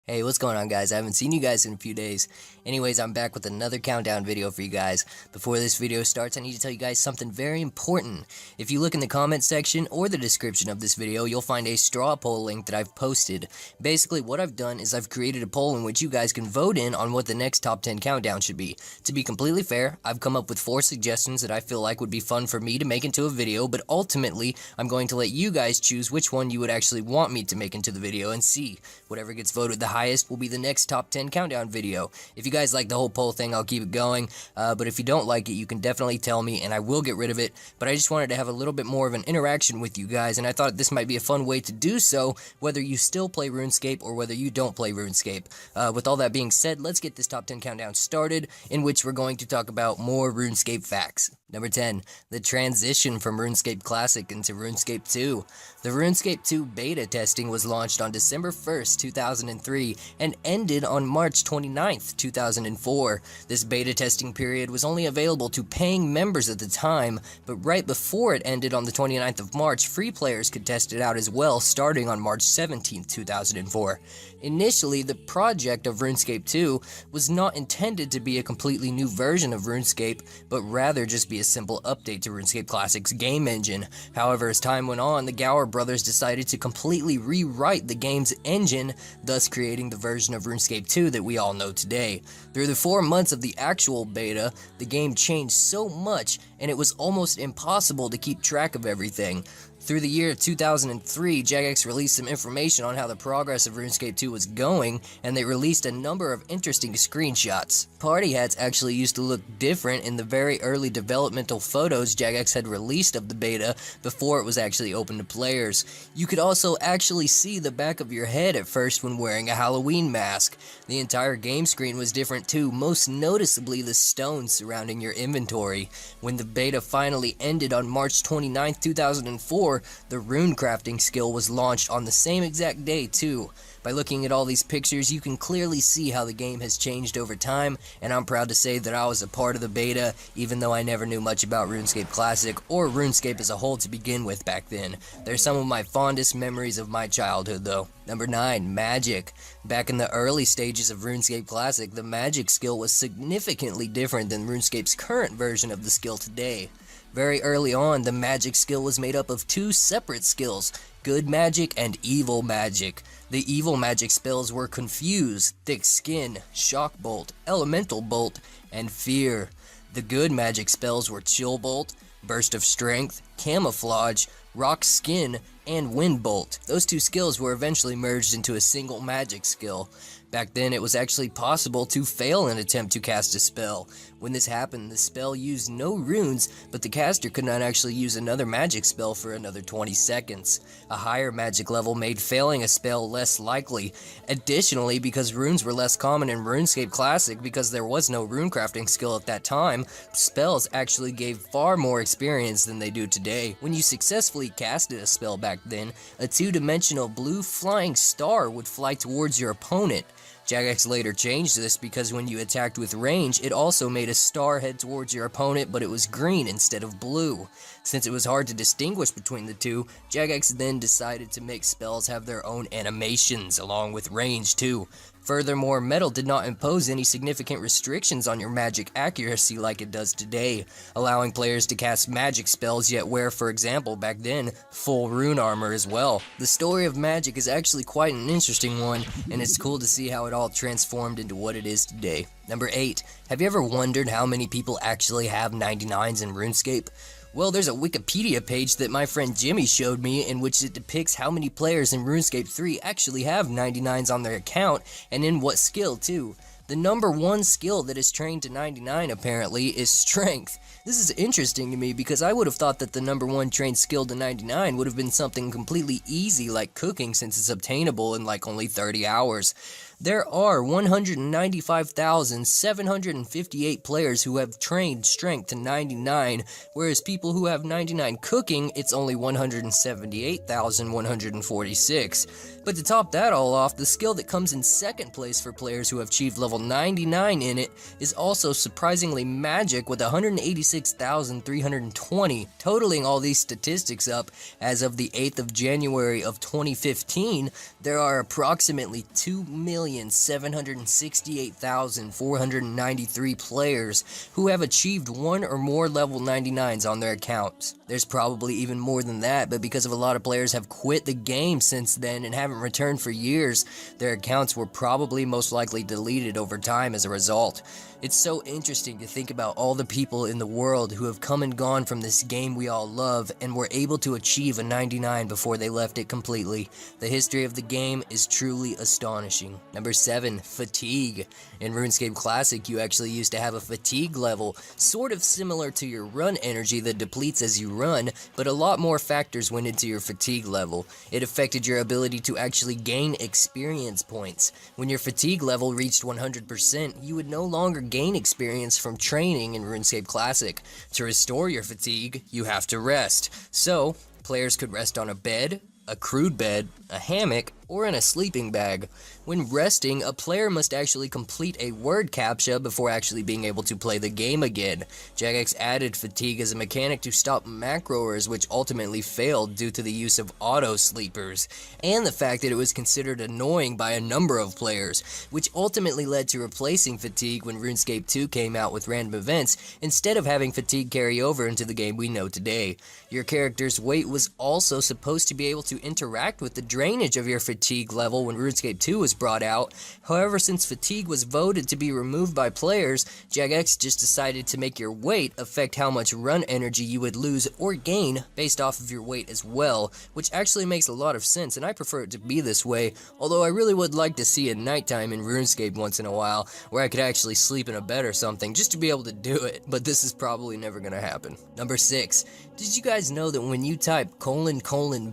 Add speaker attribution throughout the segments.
Speaker 1: Hey, what's going on, guys? I haven't seen you guys in a few days. Anyways, I'm back with another countdown video for you guys. Before this video starts, I need to tell you guys something very important. If you look in the comment section or the description of this video, you'll find a straw poll link that I've posted. Basically, what I've done is I've created a poll in which you guys can vote in on what the next top 10 countdown should be. To be completely fair, I've come up with 4 suggestions that I feel like would be fun for me to make into a video, but ultimately, I'm going to let you guys choose which one you would actually want me to make into the video and see. Whatever gets voted the highest will be the next top 10 countdown video. If you guys like the whole poll thing, I'll keep it going, but if you don't like it, you can definitely tell me and I will get rid of it. But I just wanted to have a little bit more of an interaction with you guys, and I thought this might be a fun way to do so, whether you still play RuneScape or whether you don't play RuneScape. With all that being said, let's get this top 10 countdown started, in which we're going to talk about more RuneScape facts. Number 10, the transition from RuneScape Classic into RuneScape 2. The RuneScape 2 beta testing was launched on December 1st, 2003 and ended on March 29th, 2004. This beta testing period was only available to paying members at the time, but right before it ended on the 29th of March, free players could test it out as well, starting on March 17th, 2004. Initially, the project of RuneScape 2 was not intended to be a completely new version of RuneScape, but rather just be a simple update to RuneScape Classic's game engine. However, as time went on, the Gower brothers decided to completely rewrite the game's engine, thus creating the version of RuneScape 2 that we all know today. Through the 4 months of the actual beta, the game changed so much, and it was almost impossible to keep track of everything. Through the year 2003, Jagex released some information on how the progress of RuneScape 2 was going, and they released a number of interesting screenshots. Party hats actually used to look different in the very early developmental photos Jagex had released of the beta before it was actually open to players. You could also actually see the back of your head at first when wearing a Halloween mask. The entire game screen was different too, most noticeably the stones surrounding your inventory. When the beta finally ended on March 29, 2004, the rune crafting skill was launched on the same exact day too. By looking at all these pictures, you can clearly see how the game has changed over time, and I'm proud to say that I was a part of the beta, even though I never knew much about RuneScape Classic or RuneScape as a whole to begin with back then. They're some of my fondest memories of my childhood though. Number 9, Magic. Back in the early stages of RuneScape Classic, the Magic skill was significantly different than RuneScape's current version of the skill today. Very early on, the Magic skill was made up of 2 separate skills, Good Magic and Evil Magic. The Evil Magic spells were Confuse, Thick Skin, Shock Bolt, Elemental Bolt, and Fear. The Good Magic spells were Chill Bolt, Burst of Strength, Camouflage, Rock Skin, and Wind Bolt. Those 2 skills were eventually merged into a single magic skill. Back then, it was actually possible to fail an attempt to cast a spell. When this happened, the spell used no runes, but the caster could not actually use another magic spell for another 20 seconds. A higher magic level made failing a spell less likely. Additionally, because runes were less common in RuneScape Classic because there was no rune crafting skill at that time, spells actually gave far more experience than they do today. When you successfully casted a spell back then, a 2-dimensional blue flying star would fly towards your opponent. Jagex later changed this because when you attacked with range, it also made a star head towards your opponent, but it was green instead of blue. Since it was hard to distinguish between the two, Jagex then decided to make spells have their own animations, along with range too. Furthermore, Metal did not impose any significant restrictions on your magic accuracy like it does today, allowing players to cast magic spells yet wear, for example, back then, full rune armor as well. The story of magic is actually quite an interesting one, and it's cool to see how it all transformed into what it is today. Number 8. Have you ever wondered how many people actually have 99s in RuneScape? Well, there's a Wikipedia page that my friend Jimmy showed me in which it depicts how many players in RuneScape 3 actually have 99s on their account, and in what skill too. The number 1 skill that is trained to 99 apparently is Strength. This is interesting to me because I would have thought that the number 1 trained skill to 99 would have been something completely easy like cooking, since it's obtainable in like only 30 hours. There are 195,758 players who have trained Strength to 99, whereas people who have 99 cooking, it's only 178,146. But to top that all off, the skill that comes in second place for players who have achieved level 99 in it is also surprisingly magic with 186,320. Totaling all these statistics up, as of the 8th of January of 2015, there are approximately 2,768,493 players who have achieved one or more level 99s on their accounts. There's probably even more than that, but because of a lot of players have quit the game since then and haven't returned for years, their accounts were probably most likely deleted over time as a result. It's so interesting to think about all the people in the world who have come and gone from this game we all love and were able to achieve a 99 before they left it completely. The history of the game is truly astonishing. Number 7, fatigue. In RuneScape Classic, you actually used to have a fatigue level, sort of similar to your run energy that depletes as you run, but a lot more factors went into your fatigue level. It affected your ability to actually gain experience points. When your fatigue level reached 100%, you would no longer gain experience from training in RuneScape Classic. To restore your fatigue, you have to rest. So, players could rest on a bed, a crude bed, a hammock, or in a sleeping bag. When resting, a player must actually complete a word captcha before actually being able to play the game again. Jagex added fatigue as a mechanic to stop macroers, which ultimately failed due to the use of auto sleepers, and the fact that it was considered annoying by a number of players, which ultimately led to replacing fatigue when RuneScape 2 came out with random events, instead of having fatigue carry over into the game we know today. Your character's weight was also supposed to be able to interact with the drainage of your fatigue level when RuneScape 2 was brought out. However, since fatigue was voted to be removed by players, Jagex just decided to make your weight affect how much run energy you would lose or gain based off of your weight as well, which actually makes a lot of sense, and I prefer it to be this way, although I really would like to see a nighttime in RuneScape once in a while, where I could actually sleep in a bed or something, just to be able to do it, but this is probably never gonna happen. Number 6. Did you guys know that when you type :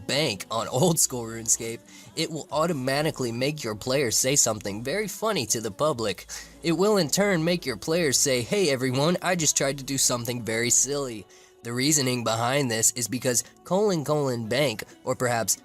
Speaker 1: bank on old school RuneScape, it will automatically make your players say something very funny to the public? It will in turn make your players say, "Hey everyone, I just tried to do something very silly." The reasoning behind this is because : bank, or perhaps :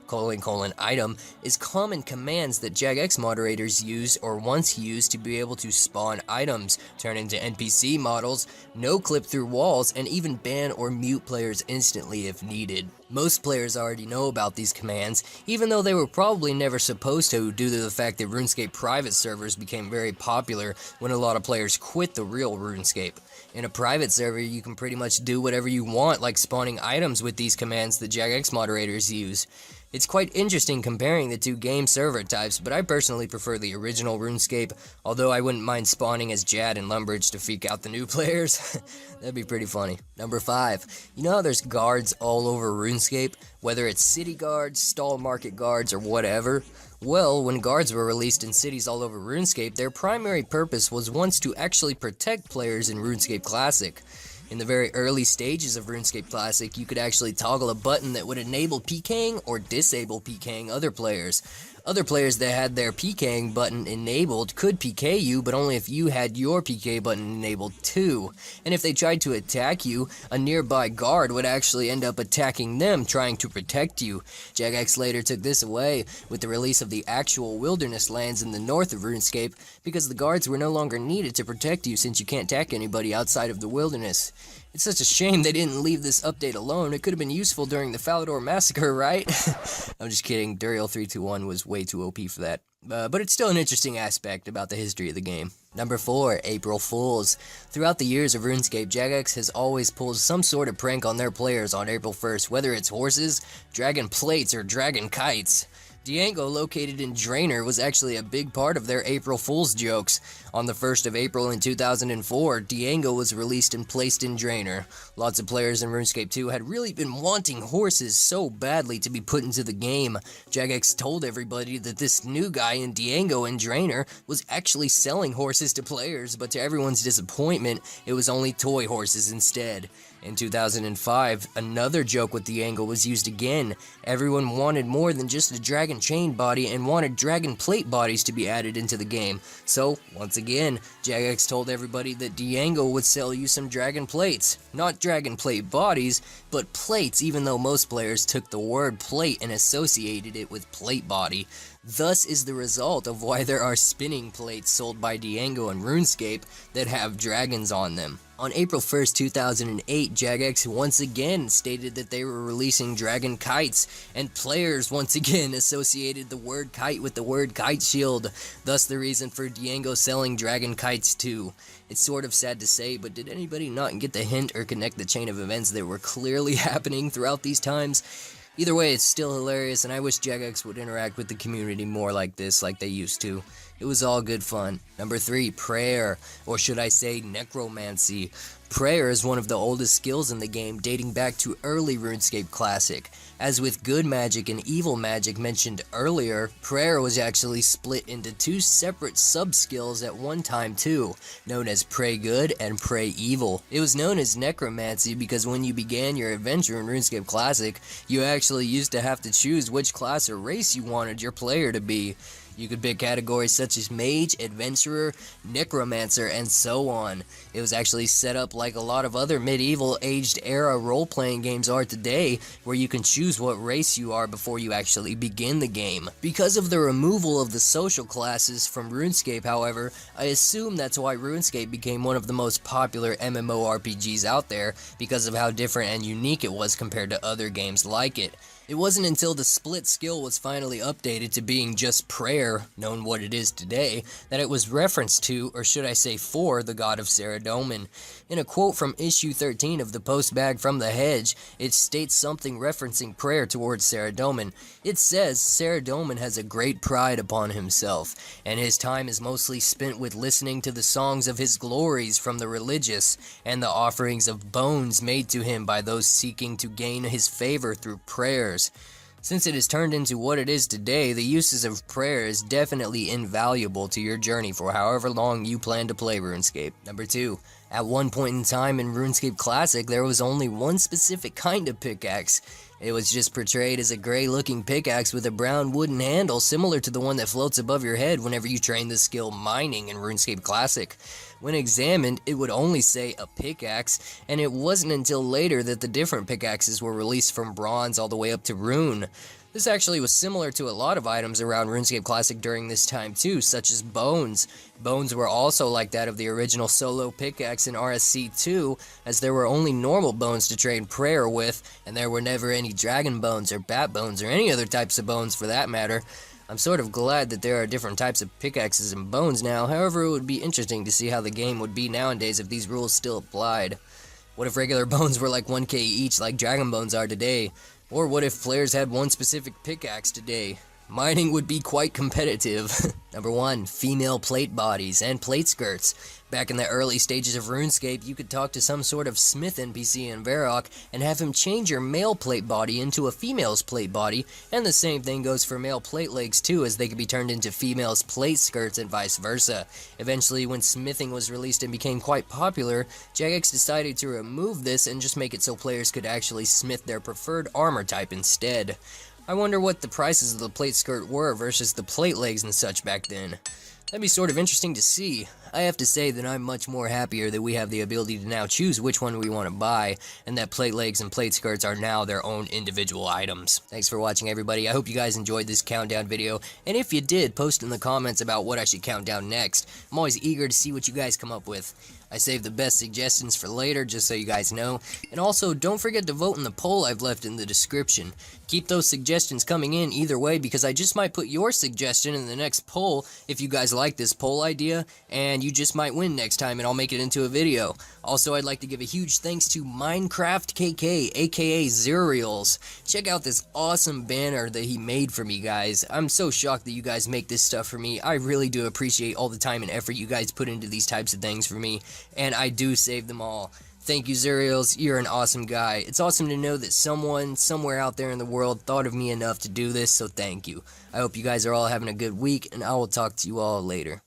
Speaker 1: item, is common commands that Jagex moderators use or once used to be able to spawn items, turn into NPC models, no clip through walls, and even ban or mute players instantly if needed. Most players already know about these commands, even though they were probably never supposed to due to the fact that RuneScape private servers became very popular when a lot of players quit the real RuneScape. In a private server, you can pretty much do whatever you want, like spawning items with these commands that Jagex moderators use. It's quite interesting comparing the two game server types, but I personally prefer the original RuneScape, although I wouldn't mind spawning as Jad and Lumbridge to freak out the new players. That'd be pretty funny. Number 5. You know how there's guards all over RuneScape? Whether it's city guards, stall market guards, or whatever? Well, when guards were released in cities all over RuneScape, their primary purpose was once to actually protect players in RuneScape Classic. In the very early stages of RuneScape Classic, you could actually toggle a button that would enable PKing or disable PKing other players. Other players that had their PKing button enabled could PK you, but only if you had your PK button enabled too. And if they tried to attack you, a nearby guard would actually end up attacking them, trying to protect you. Jagex later took this away with the release of the actual wilderness lands in the north of RuneScape, because the guards were no longer needed to protect you since you can't attack anybody outside of the wilderness. It's such a shame they didn't leave this update alone. It could have been useful during the Falador massacre, right? I'm just kidding. Duriel321 was way too OP for that. But it's still an interesting aspect about the history of the game. Number 4, April Fools. Throughout the years of RuneScape, Jagex has always pulled some sort of prank on their players on April 1st, whether it's horses, dragon plates, or dragon kites. Diango, located in Draenor, was actually a big part of their April Fool's jokes. On the 1st of April in 2004, Diango was released and placed in Draenor. Lots of players in RuneScape 2 had really been wanting horses so badly to be put into the game. Jagex told everybody that this new guy in Diango in Draenor was actually selling horses to players, but to everyone's disappointment, it was only toy horses instead. In 2005, another joke with Diango was used again. Everyone wanted more than just a dragon chain body and wanted dragon plate bodies to be added into the game. So, once again, Jagex told everybody that Diango would sell you some dragon plates. Not dragon plate bodies, but plates, even though most players took the word plate and associated it with plate body. Thus is the result of why there are spinning plates sold by Diango and RuneScape that have dragons on them. On April 1st, 2008, Jagex once again stated that they were releasing dragon kites, and players once again associated the word kite with the word kite shield, thus the reason for Diango selling dragon kites too. It's sort of sad to say, but did anybody not get the hint or connect the chain of events that were clearly happening throughout these times? Either way, it's still hilarious, and I wish Jagex would interact with the community more like this, like they used to. It was all good fun. Number 3, prayer, or should I say necromancy. Prayer is one of the oldest skills in the game, dating back to early RuneScape Classic. As with good magic and evil magic mentioned earlier, prayer was actually split into 2 separate sub-skills at one time too, known as pray good and pray evil. It was known as necromancy because when you began your adventure in RuneScape Classic, you actually used to have to choose which class or race you wanted your player to be. You could pick categories such as mage, adventurer, necromancer, and so on. It was actually set up like a lot of other medieval aged era role-playing games are today, where you can choose what race you are before you actually begin the game. Because of the removal of the social classes from RuneScape, however, I assume that's why RuneScape became one of the most popular MMORPGs out there, because of how different and unique it was compared to other games like it. It wasn't until the split skill was finally updated to being just prayer, known what it is today, that it was referenced to, or should I say for, the god of Saradomin. In a quote from issue 13 of the Post Bag from the Hedge, it states something referencing prayer towards Saradomin. It says, Saradomin has a great pride upon himself, and his time is mostly spent with listening to the songs of his glories from the religious, and the offerings of bones made to him by those seeking to gain his favor through prayers. Since it has turned into what it is today, the uses of prayer is definitely invaluable to your journey for however long you plan to play RuneScape. Number 2. At one point in time in RuneScape Classic, there was only one specific kind of pickaxe. It was just portrayed as a gray-looking pickaxe with a brown wooden handle similar to the one that floats above your head whenever you train the skill mining in RuneScape Classic. When examined, it would only say a pickaxe, and it wasn't until later that the different pickaxes were released from bronze all the way up to rune. This actually was similar to a lot of items around RuneScape Classic during this time too, such as bones. Bones were also like that of the original solo pickaxe in RSC2, as there were only normal bones to train prayer with, and there were never any dragon bones or bat bones or any other types of bones for that matter. I'm sort of glad that there are different types of pickaxes and bones now, however it would be interesting to see how the game would be nowadays if these rules still applied. What if regular bones were like 1k each like dragon bones are today? Or what if players had one specific pickaxe today? Mining would be quite competitive. Number 1. Female plate bodies and plate skirts. Back in the early stages of RuneScape, you could talk to some sort of smith NPC in Varrock and have him change your male plate body into a female's plate body, and the same thing goes for male plate legs too, as they could be turned into females' plate skirts and vice versa. Eventually, when smithing was released and became quite popular, Jagex decided to remove this and just make it so players could actually smith their preferred armor type instead. I wonder what the prices of the plate skirt were versus the plate legs and such back then. That'd be sort of interesting to see. I have to say that I'm much more happier that we have the ability to now choose which one we want to buy, and that plate legs and plate skirts are now their own individual items. Thanks for watching, everybody. I hope you guys enjoyed this countdown video, and if you did, post in the comments about what I should count down next. I'm always eager to see what you guys come up with. I saved the best suggestions for later, just so you guys know. And also, don't forget to vote in the poll I've left in the description. Keep those suggestions coming in either way, because I just might put your suggestion in the next poll if you guys like this poll idea, and you just might win next time and I'll make it into a video. Also, I'd like to give a huge thanks to Minecraft KK, aka Zerials. Check out this awesome banner that he made for me, guys. I'm so shocked that you guys make this stuff for me. I really do appreciate all the time and effort you guys put into these types of things for me, and I do save them all. Thank you, Zerials. You're an awesome guy. It's awesome to know that someone, somewhere out there in the world, thought of me enough to do this, so thank you. I hope you guys are all having a good week, and I will talk to you all later.